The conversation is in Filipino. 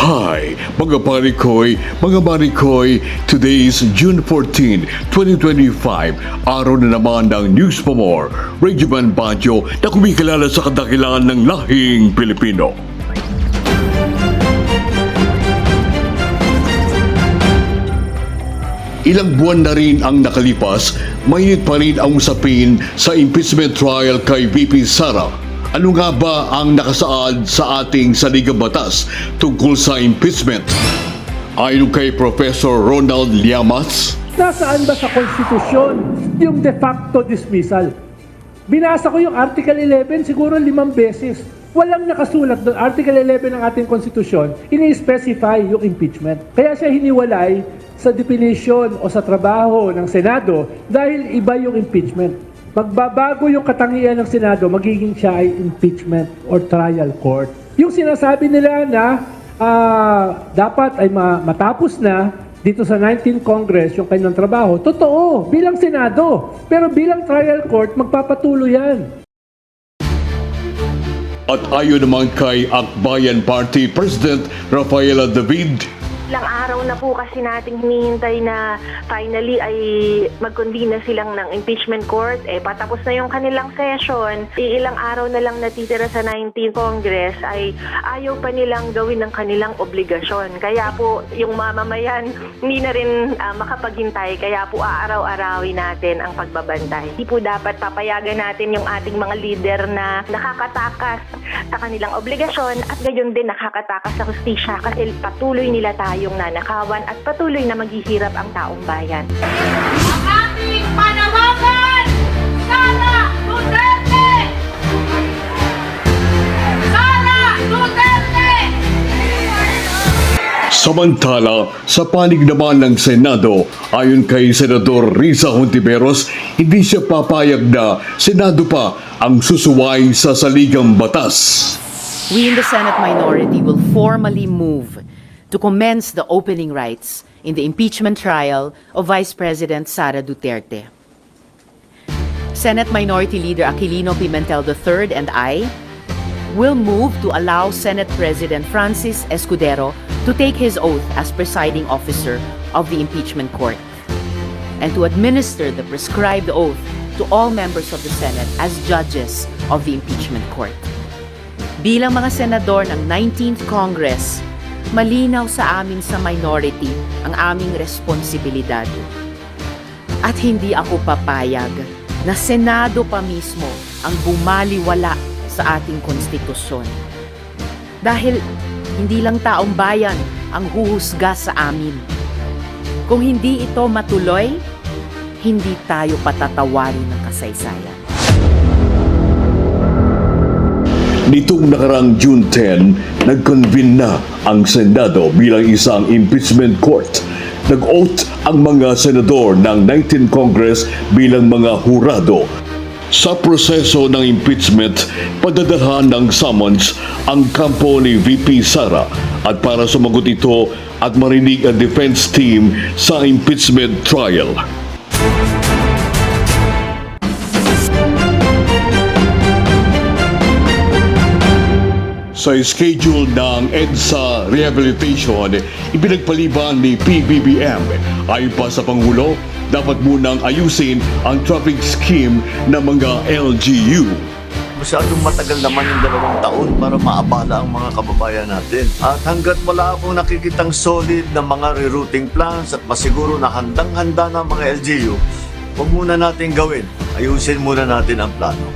Hi, mga Marikoy, today is June 14, 2025, araw na naman ng News for More, Regiment Baggio na kumikilala sa kadakilaan ng lahing Pilipino. Ilang buwan na rin ang nakalipas, mainit pa rin ang usapin sa impeachment trial kay VP Sara. Ano nga ba ang nakasaad sa ating saligang batas tungkol sa impeachment? Ayon kay Professor Ronald Llamas, nasaan ba sa konstitusyon yung de facto dismissal? Binasa ko yung Article 11 siguro 5 beses. Walang nakasulat doon. Article 11 ng ating konstitusyon, ini-specify yung impeachment. Kaya siya hiniwalay sa definition o sa trabaho ng Senado dahil iba yung impeachment. Magbabago yung katangian ng Senado, magiging siya ay impeachment or trial court. Yung sinasabi nila na dapat ay matapos na dito sa 19th Congress yung kanyang trabaho, totoo, bilang Senado. Pero bilang trial court, magpapatuloy yan. at ayon naman kay Akbayan Party President Rafaela David, Ilang araw na po kasi nating hinihintay na finally ay mag-convene na silang ng impeachment court. Patapos na yung kanilang session. Ilang araw na lang natitira sa 19th Congress ay ayaw pa nilang gawin ng kanilang obligasyon. Kaya po yung mamamayan hindi na rin makapaghintay. Kaya po aaraw-arawin natin ang pagbabantay. Hindi po dapat papayagan natin yung ating mga leader na nakakatakas sa kanilang obligasyon at gayon din nakakatakas sa hustisya kasi patuloy nila tayong nanakawan at patuloy na maghihirap ang taong bayan. Ang ating panawagan! Sara Duterte! Sara Duterte! Samantala, sa panig naman ng Senado, ayon kay Senador Risa Hontiveros, hindi siya papayag na Senado pa ang susuway sa saligang batas. We in the Senate minority will formally move to commence the opening rights in the impeachment trial of Vice President Sara Duterte. Senate Minority Leader Aquilino Pimentel III and I will move to allow Senate President Francis Escudero to take his oath as presiding officer of the impeachment court and to administer the prescribed oath to all members of the Senate as judges of the impeachment court. Bilang mga senador ng 19th Congress, malinaw sa amin sa minority ang aming responsibilidad. At hindi ako papayag na Senado pa mismo ang bumaliwala sa ating konstitusyon. Dahil hindi lang taong bayan ang huhusga sa amin. Kung hindi ito matuloy, hindi tayo patatawarin ng kasaysayan. Nitong nakarang June 10, nag-convene na ang Senado bilang isang impeachment court. Nag-oath ang mga senador ng 19th Congress bilang mga hurado. Sa proseso ng impeachment, padadalhan ng summons ang kampo ni VP Sara at para sumagot ito at marinig ang defense team sa impeachment trial. Sa schedule ng EDSA Rehabilitation, ipinagpaliban ni PBBM. Ayon pa sa Pangulo, dapat munang ayusin ang traffic scheme ng mga LGU. Masyadong matagal naman yung 2 taon para maabala ang mga kababayan natin. At hanggat wala akong nakikitang solid na mga rerouting plans at masiguro na handang-handa ng mga LGU, huwag muna natin gawin. Ayusin muna natin ang plano.